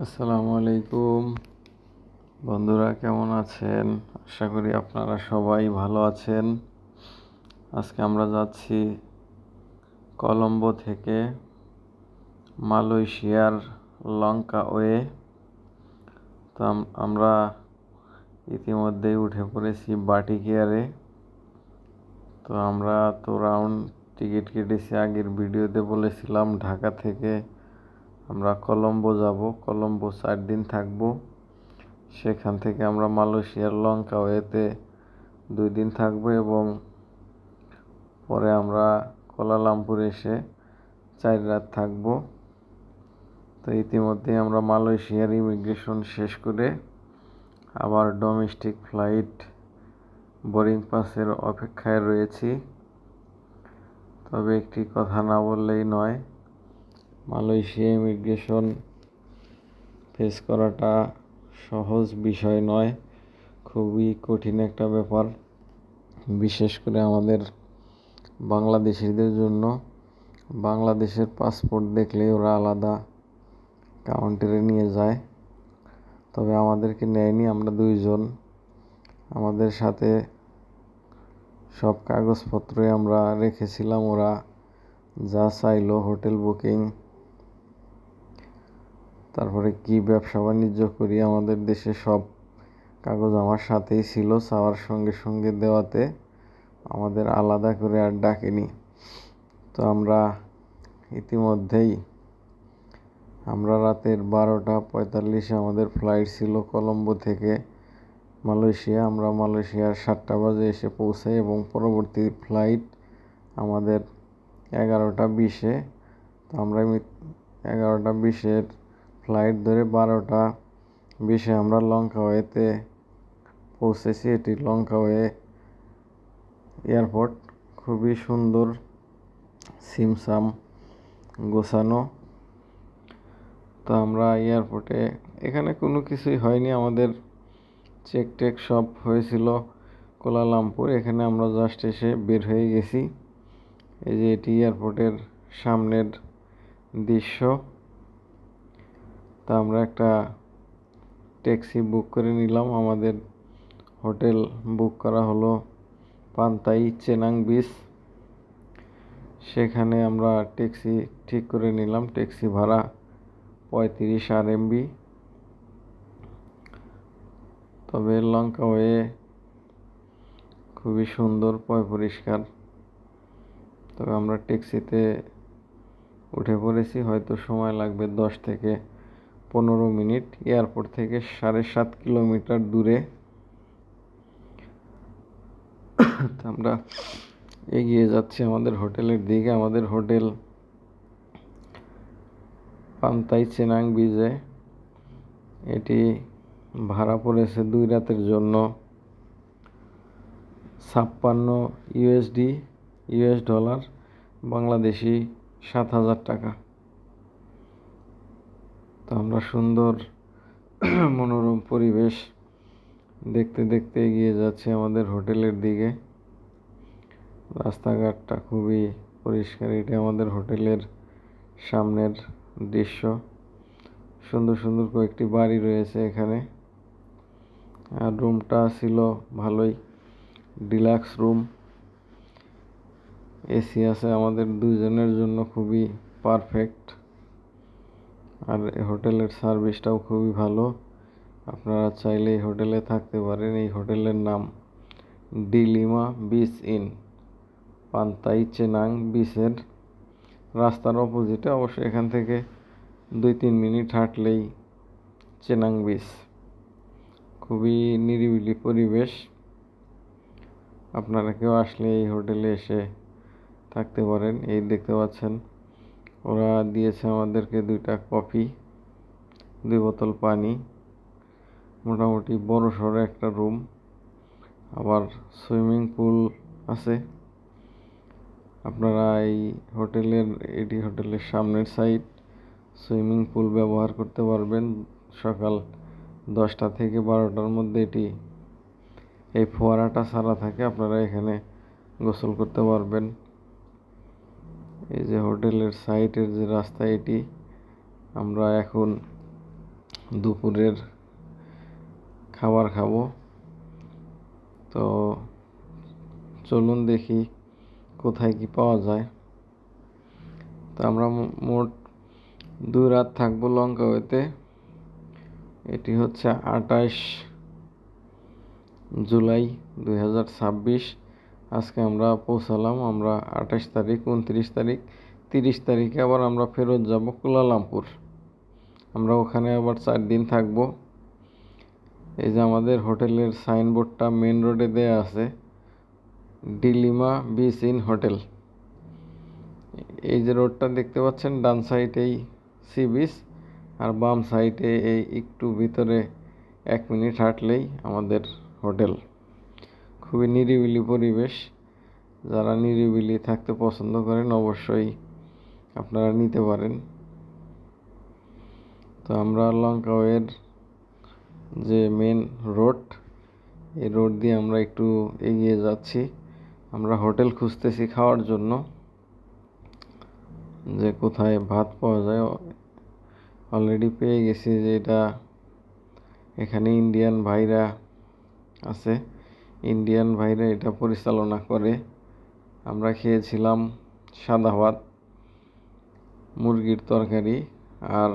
আসসালামু আলাইকুম বন্ধুরা, কেমন আছেন? আশা করি আপনারা সবাই ভালো আছেন। আজকে আমরা যাচ্ছি কলম্বো থেকে মালয়েশিয়ার লংকাওয়ে। তো আমরা ইতিমধ্যেই উঠে পড়েছি বাটিক এয়ারে। তো আমরা রাউন্ড টিকিট কেটেছি। আগের ভিডিওতে বলেছিলাম ঢাকা থেকে আমরা কলম্বো যাব, কলম্বো 4 দিন থাকবো। সেখান থেকে আমরা মালয়েশিয়ার লংকাওয়েতে 2 দিন থাকবো এবং পরে আমরা কুয়ালালামপুর এসে 4 রাত থাকবো। তো ইতিমধ্যে আমরা মালয়েশিয়ার ইমিগ্রেশন শেষ করে আবার ডোমেস্টিক ফ্লাইট বোর্ডিং পাসের অপেক্ষায় রয়েছি। তবে একটি কথা না বললেই নয়, মালয়েশিয়া ইমিগ্রেশন ফেস করাটা সহজ বিষয় নয়, খুবই কঠিন একটা ব্যাপার, বিশেষ করে আমাদের বাংলাদেশিদের জন্য। বাংলাদেশের পাসপোর্ট দেখলে ওরা আলাদা কাউন্টারে নিয়ে যায়, তবে আমাদেরকে নেয়নি। আমরা 2 জন, আমাদের সাথে সব কাগজপত্রই আমরা রেখেছিলাম। ওরা যা চাইলো, হোটেল বুকিং, তারপরে কি ব্যবসা বাণিজ্য করি, আমাদের দেশে সব কাগজ আমার সাথেই ছিল। চাওয়ার সঙ্গে সঙ্গে দেওয়াতে আমাদের আলাদা করে আর ডাকেনি। তো আমরা ইতিমধ্যেই রাতের 12:45 আমাদের ফ্লাইট ছিল কলম্বো থেকে মালয়েশিয়া। আমরা মালয়েশিয়ার 7টা বাজে এসে পৌঁছাই এবং পরবর্তী ফ্লাইট আমাদের 11:20-এ। তো আমরা 11:20-এর ফ্লাইট ধরে 12:20-এ আমরা লংকাওয়েতে পৌঁছেছি। এটি লংকাওয়ে এয়ারপোর্ট, খুবই সুন্দর, সিমসাম গোছানো। তো আমরা এয়ারপোর্টে এখানে কোনো কিছুই হয়নি, আমাদের চেক টেক সব হয়েছিল কুয়ালালামপুর। এখানে আমরা জাস্ট এসে বের হয়ে গেছি। এই যে এটি এয়ারপোর্টের সামনের দৃশ্য। তা আমরা একটা ট্যাক্সি বুক করে নিলাম। আমাদের হোটেল বুক করা হলো পান্তাই চেনাং বিচ। সেখানে আমরা ট্যাক্সি ঠিক করে নিলাম। ট্যাক্সি ভাড়া 35 RMB। তবে লংকাওয়ে খুবই সুন্দর, পরিষ্কার। তবে আমরা ট্যাক্সিতে উঠে পড়েছি, হয়তো সময় লাগবে 10 থেকে 15 মিনিট। এয়ারপোর্ট থেকে 7.5 কিলোমিটার দূরে। আমরা এগিয়ে যাচ্ছি আমাদের হোটেলের দিকে। আমাদের হোটেল পান্তাই চেনাং বিচে। এটি ভাড়া পড়েছে 2 রাতের জন্য 56 US ডলার, বাংলাদেশি 7,000 টাকা। তো আমরা সুন্দর মনোরম পরিবেশ দেখতে দেখতে এগিয়ে যাচ্ছি আমাদের হোটেলের দিকে। রাস্তাঘাটটা খুবই পরিষ্কার। এটি আমাদের হোটেলের সামনের দৃশ্য। সুন্দর সুন্দর কয়েকটি বাড়ি রয়েছে এখানে। আর রুমটা ছিল ভালোই, ডিলাক্স রুম, এসি আছে। আমাদের 2 জনের জন্য খুবই পারফেক্ট। আর হোটেলের সার্ভিসটাও খুবই ভালো। আপনারা চাইলে এই হোটেলে থাকতে পারেন। এই হোটেলের নাম ডিলিমা বিচ ইন, পান্তাই চেনাং বিচের রাস্তার অপোজিটে। অবশ্যই এখান থেকে 2-3 মিনিট হাঁটলেই চেনাং বিচ। খুবই নিরিবিলি পরিবেশ। আপনারা কেউ আসলে এই হোটেলে এসে থাকতে পারেন। এই দেখতে পাচ্ছেন, ওরা দিয়েছে আমাদেরকে 2টা কফি, 2 বোতল পানি। মোটামুটি বড় সড়ো একটা রুম। আবার সুইমিং পুল আছে। আপনারা এটি হোটেলের সামনের সাইড, সুইমিং পুল ব্যবহার করতে পারবেন। সকাল 10টা থেকে 12টার মধ্যে এই ফোয়ারাটা ছাড়া থাকে, আপনারা এখানে গোসল করতে পারবেন। এই যে হোটেলের সাইডের যে রাস্তা, এটি আমরা এখন দুপুরের খাবার খাবো। তো চলুন দেখি কোথায় কি পাওয়া যায়। তো আমরা মোট 2 রাত থাকবো লঙ্কাওয়েতে। এটি হচ্ছে 28 জুলাই 2026। আজকে আমরা পৌঁছালাম, আমরা 28 তারিখ, 29 তারিখ, 30 তারিখে আবার আমরা ফেরত যাব কুয়ালালামপুর। আমরা ওখানে আবার 4 দিন থাকবো। এই যে আমাদের হোটেলের সাইনবোর্ডটা মেন রোডে দেয়া আছে, ডিলিমা বিচ ইন হোটেল। এই যে রোডটা দেখতে পাচ্ছেন, ডান সাইডেই সি বিচ, আর বাম সাইডে এই একটু ভিতরে 1 মিনিট হাঁটলেই আমাদের হোটেল। খুবই নিরিবিলি পরিবেশ। যারা নিরিবিলি থাকতে পছন্দ করেন অবশ্যই আপনারা নিতে পারেন। তো আমরা লঙ্কাওয়ের যে মেন রোড, এই রোড দিয়ে আমরা একটু এগিয়ে যাচ্ছি। আমরা হোটেল খুঁজতেছি খাওয়ার জন্য, যে কোথায় ভাত পাওয়া যায়। অলরেডি পেয়ে গেছি যে এখানে ইন্ডিয়ান ভাইরা আছে, ইন্ডিয়ান ভাইরা এটা পরিচালনা করে। আমরা খেয়েছিলাম সাদা ভাত, মুরগির তরকারি আর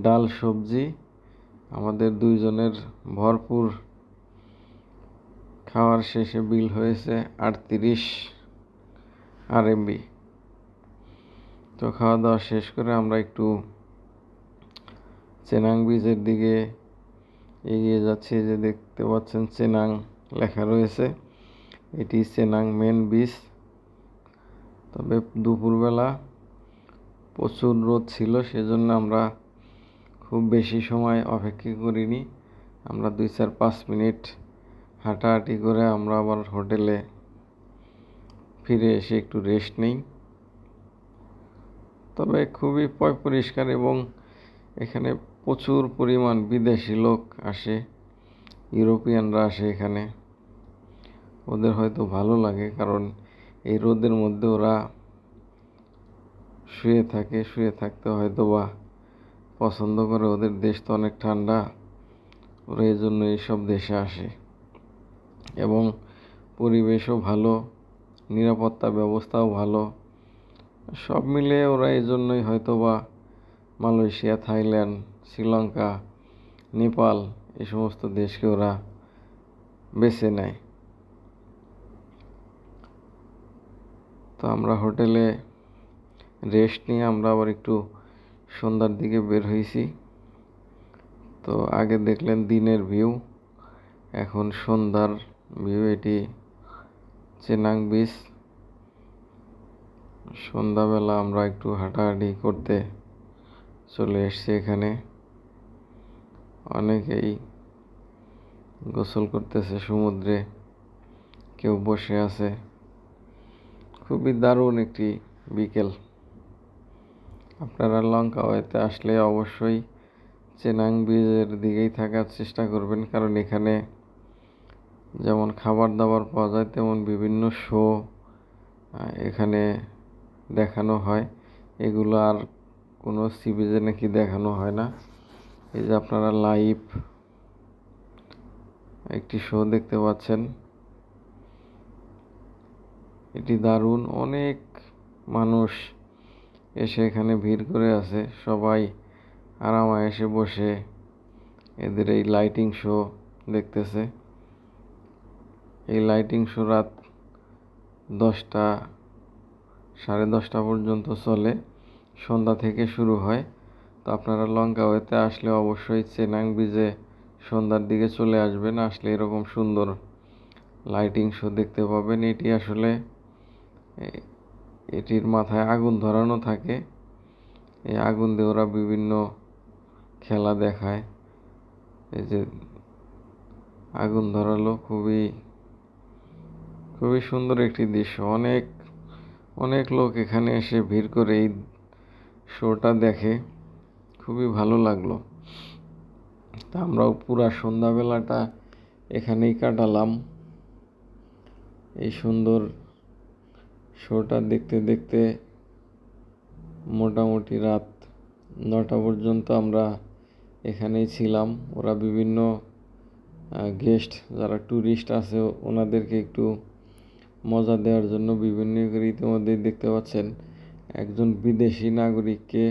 ডাল সবজি। আমাদের 2 জনের ভরপুর খাওয়ার শেষে বিল হয়েছে 38 RMB। তো খাওয়া দাওয়া শেষ করে আমরা একটু চেনাং বিচের দিকে এগিয়ে যাচ্ছি। যে দেখতে পাচ্ছেন চেনাং লেখা রয়েছে, এটি চেনাং মেন বিচ। তবে দুপুরবেলা প্রচুর রোদ ছিল, সেজন্য আমরা খুব বেশি সময় অপেক্ষা করিনি। আমরা 2-4-5 মিনিট হাঁটাহাঁটি করে আমরা আবার হোটেলে ফিরে এসে একটু রেস্ট নিই। তবে খুবই পরিষ্কার এবং এখানে প্রচুর পরিমাণ বিদেশি লোক আসে, ইউরোপিয়ানরা আসে এখানে। ওদের হয়তো ভালো লাগে, কারণ এই রোদের মধ্যে ওরা শুয়ে থাকতে হয়তো বা পছন্দ করে। ওদের দেশ তো অনেক ঠান্ডা, ওরা এই জন্য এইসব দেশে আসে। এবং পরিবেশও ভালো, নিরাপত্তা ব্যবস্থাও ভালো, সব মিলে ওরা এই জন্যই হয়তো বা মালয়েশিয়া, থাইল্যান্ড, শ্রীলঙ্কা, নেপাল এই সমস্ত দেশকে ওরা বেছে নেয়। তো আমরা হোটেলে রেস্ট নিয়ে আমরা আবার একটু সন্ধ্যার দিকে বের হয়েছি। তো আগে দেখলেন দিনের ভিউ, এখন সন্ধ্যার ভিউ। এটি চেনাং বিচ। সন্ধ্যাবেলা আমরা একটু হাঁটাহাঁটি করতে চলে এসেছি এখানে। অনেকেই গোসল করতেছে সমুদ্রে, কেউ বসে আছে। খুবই দারুণ একটি বিকেল। আপনারা লঙ্কাওয়েতে আসলে অবশ্যই চেনাং বিচের দিকেই থাকার চেষ্টা করবেন, কারণ এখানে যেমন খাবার দাবার পাওয়া যায়, তেমন বিভিন্ন শো এখানে দেখানো হয়। এগুলো আর কোনো সি বিচে নাকি দেখানো হয় না। এই যে আপনারা লাইভ একটি শো দেখতে পাচ্ছেন, এটি দারুণ। অনেক মানুষ এসে এখানে ভিড় করে আছে, সবাই আরামায়েশে বসে এদের এই লাইটিং শো দেখতেছে। এই লাইটিং শো রাত 10টা, 10:30 পর্যন্ত চলে, সন্ধ্যা থেকে শুরু হয়। তো আপনারা লঙ্কাওয়েতে আসলে অবশ্যই চেনাং বিচে সন্ধ্যার দিকে চলে আসবেন। আসলে এরকম সুন্দর লাইটিং শো দেখতে পাবেন। এটি আসলে এটির মাথায় আগুন ধরানো থাকে, এই আগুন দিয়ে ওরা বিভিন্ন খেলা দেখায়। এই যে আগুন ধরালো, খুবই খুবই সুন্দর একটি দৃশ্য। অনেক অনেক লোক এখানে এসে ভিড় করে এই শোটা দেখে, খুবই ভালো লাগলো। তা আমরাও পুরা সন্ধ্যাবেলাটা এখানেই কাটালাম। এই সুন্দর শোটা দেখতে দেখতে মোটামুটি রাত 9টা পর্যন্ত আমরা এখানেই ছিলাম। ওরা বিভিন্ন গেস্ট যারা ট্যুরিস্ট আছে ওনাদেরকে একটু মজা দেওয়ার জন্য বিভিন্ন ইতিমধ্যেই দেখতে পাচ্ছেন একজন বিদেশি নাগরিককে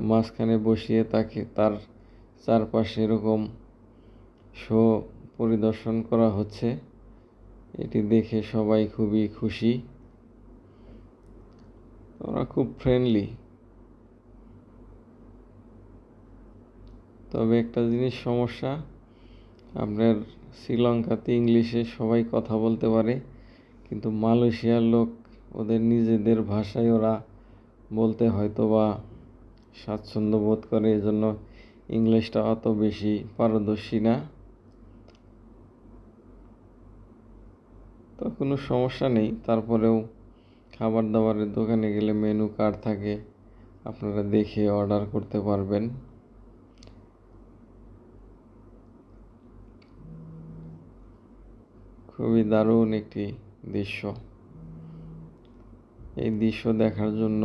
মাঝখানে বসিয়ে তাকে তার চারপাশে এরকম শো পরিদর্শন করা হচ্ছে। এটি দেখে সবাই খুবই খুশি। ওরা খুব ফ্রেন্ডলি। তবে একটা জিনিস সমস্যা, আপনার শ্রীলঙ্কাতে ইংলিশে সবাই কথা বলতে পারে, কিন্তু মালয়েশিয়ার লোক ওদের নিজেদের ভাষায় ওরা বলতে হয়তো বা স্বাচ্ছন্দ্য বোধ করে, এজন্য ইংলিশটা অত বেশি পারদর্শী না। তো কোনো সমস্যা নেই, তারপরেও খাবার দাবারের দোকানে গেলে মেনু কার্ড থাকে, আপনারা দেখে অর্ডার করতে পারবেন। খুবই দারুণ একটি দৃশ্য। এই দৃশ্য দেখার জন্য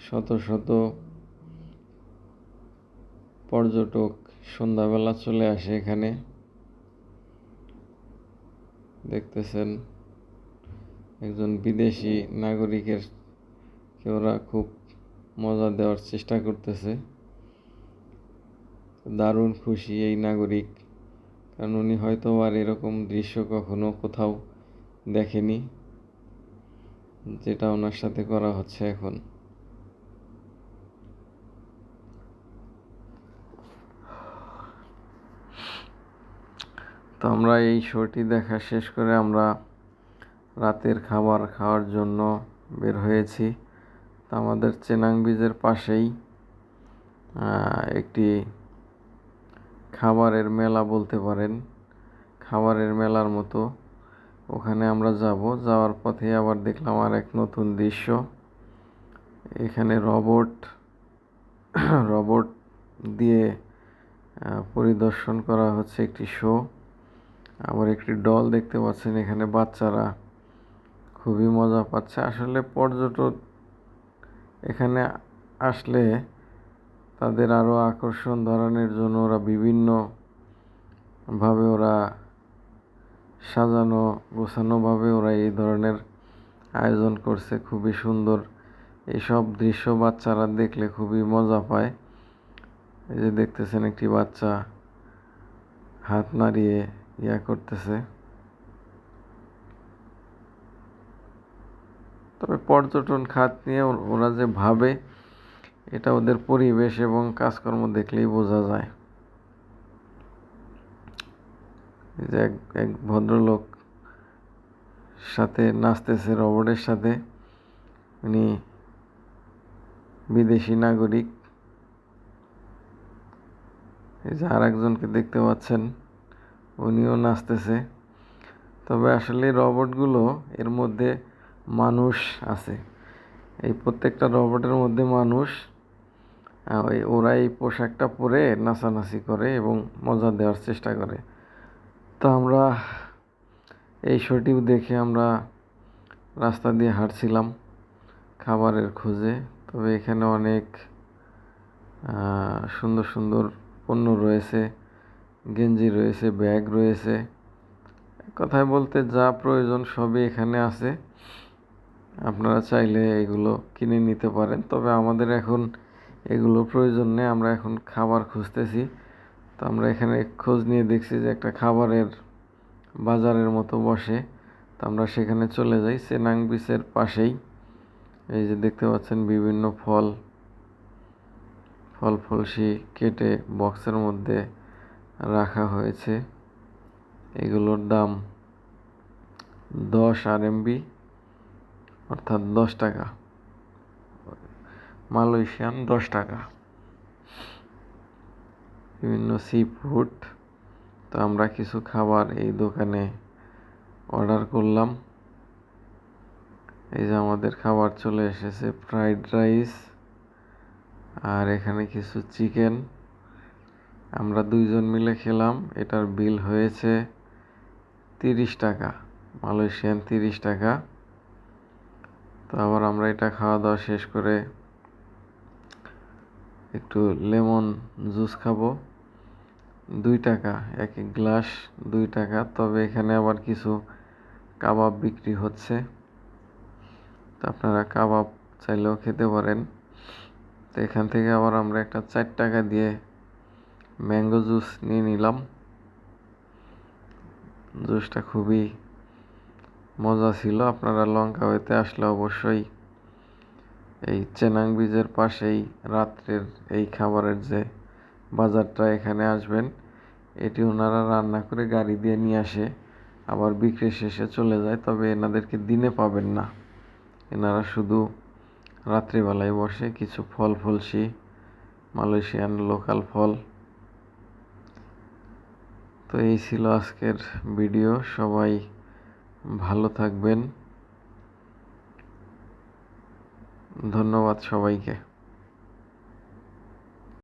শত শত পর্যটক সন্ধ্যাবেলা চলে আসে এখানে। দেখতেছেন একজন বিদেশি নাগরিকের কে ওরা খুব মজা দেওয়ার চেষ্টা করতেছে। দারুণ খুশি এই নাগরিক, কারণ উনি হয়তো আর এরকম দৃশ্য কখনো কোথাও দেখেনি, যেটা ওনার সাথে করা হচ্ছে এখন। তো আমরা এই শোটি দেখা শেষ করে আমরা রাতের খাবার খাওয়ার জন্য বের হয়েছি। তো আমাদের চেনাং ব্রিজের পাশেই একটি খাবারের মেলা বলতে পারেন, খাবারের মেলার মতো। ওখানে আমরা যাব। যাওয়ার পথে আবার দেখলাম আর এক নতুন দৃশ্য। এখানে রবট দিয়ে পরিদর্শন করা হচ্ছে একটি শো। আবার একটি ডল দেখতে পাচ্ছেন, এখানে বাচ্চারা খুবই মজা পাচ্ছে। আসলে পর্যটক এখানে আসলে তাদের আরও আকর্ষণ ধরানোর জন্য ওরা বিভিন্নভাবে ওরা সাজানো গোছানোভাবে ওরা এই ধরনের আয়োজন করছে, খুবই সুন্দর। এইসব দৃশ্য বাচ্চারা দেখলে খুবই মজা পায়। এই যে দেখতেছেন একটি বাচ্চা হাত নাড়িয়ে করতেছে। তবে পর্যটন খাত নিয়ে ওরা যে ভাবে, এটা ওদের পরিবেশ এবং কাজকর্ম দেখলেই বোঝা যায়। এই যে এক ভদ্রলোক সাথে নাচতেছে রবটের সাথে, উনি বিদেশি নাগরিক। এই যে আর একজনকে দেখতে পাচ্ছেন, উনিও নাচতেছে। তবে আসলে রবটগুলো এর মধ্যে মানুষ আছে, এই প্রত্যেকটা রবটের মধ্যে মানুষ। ওরা এই পোশাকটা পরে নাচানাচি করে এবং মজা দেওয়ার চেষ্টা করে। তো আমরা এই শোটিও দেখে আমরা রাস্তা দিয়ে হাঁটছিলাম খাবারের খোঁজে। তবে এখানে অনেক সুন্দর সুন্দর পণ্য রয়েছে, গেঞ্জি রয়েছে, ব্যাগ রয়েছে। কথায় বলতে যা প্রয়োজন সবই এখানে আছে, আপনারা চাইলে এগুলো কিনে নিতে পারেন। তবে আমাদের এখন এগুলো প্রয়োজন নেই, আমরা এখন খাবার খুঁজতেছি। তো আমরা এখানে খোঁজ নিয়ে দেখছি যে একটা খাবারের বাজারের মতো বসে। তো আমরা সেখানে চলে যাই, চেনাং বিচের পাশেই। এই যে দেখতে পাচ্ছেন বিভিন্ন ফলসি কেটে বক্সের মধ্যে রাখা হয়েছে। এগুলোর দাম 10 RMB, অর্থাৎ 10 টাকা, মালয়েশিয়ান 10 টাকা। বিভিন্ন সি ফুড। তো আমরা কিছু খাবার এই দোকানে অর্ডার করলাম। এই যে আমাদের খাবার চলে এসেছে, ফ্রাইড রাইস আর এখানে কিছু চিকেন। আমরা 2 জন মিলে খেলাম, এটার বিল হয়েছে 30 টাকা, মালয়েশিয়ান 30 টাকা। তো আবার আমরা এটা খাওয়া দাওয়া শেষ করে একটু লেমন জুস খাবো। 2 টাকা, এক এক গ্লাস 2 টাকা। তবে এখানে আবার কিছু কাবাব বিক্রি হচ্ছে, তো আপনারা কাবাব চাইলেও খেতে পারেন। তো এখান থেকে আবার আমরা একটা 4 টাকা দিয়ে ম্যাঙ্গো জুস নিয়ে নিলাম। জুসটা খুবই মজা ছিল। আপনারা লংকাওয়েতে আসলে অবশ্যই এই চেনাং ব্রিজের পাশেই রাত্রের এই খাবারের যে বাজারটা, এখানে আসবেন। এটি ওনারা রান্না করে গাড়ি দিয়ে নিয়ে আসে, আবার বিক্রি শেষে চলে যায়। তবে এনাদেরকে দিনে পাবেন না, এনারা শুধু রাত্রিবেলায় বসে। কিছু ফল ফলসি, মালয়েশিয়ান লোকাল ফল। তো এই ছিল আজকের ভিডিও। সবাই ভালো থাকবেন। ধন্যবাদ সবাইকে।